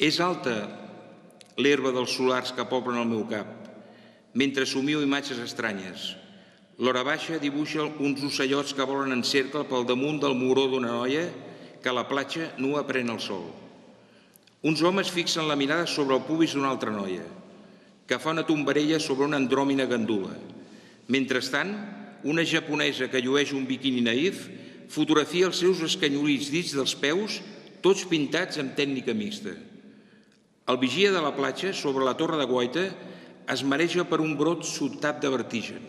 És alta l'herba dels solars que poblen el meu cap, mentre somio imatges estranyes. L'hora baixa dibuixa uns ocellots que volen en cercle pel damunt del moró d'una noia que a la platja nua pren el sol. Uns homes fixen la mirada sobre el pubis d'una altra noia, que fa una tombarella sobre una andròmina gandula. Mentrestant, una japonesa que llueix un biquini naïf fotografia els seus escanyolits dits dels peus, tots pintats amb tècnica mixta. El vigia de la platja, sobre la torre de guaita, es mareja per un brot sobtat de vertigen.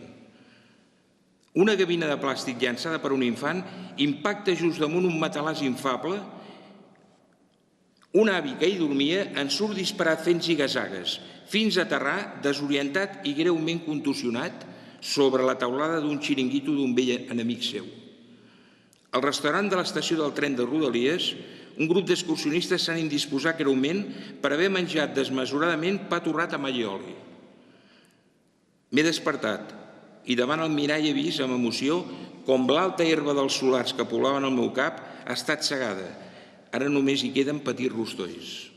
Una gavina de plàstic llançada per un infant impacta just damunt un matalàs infable. Un avi que hi dormia en surt disparat fent ziga-zagues, fins a aterrar desorientat i greument contusionat sobre la teulada d'un xiringuito d'un vell enemic seu. Al restaurant de l'estació del tren de Rodalies, un grup d'excursionistes s'han indisposat greument per haver menjat desmesuradament pa torrat amb all i oli. M'he despertat i davant el mirall he vist amb emoció com l'alta herba dels solars que poblaven el meu cap ha estat segada. Ara només hi queden petits rostolls.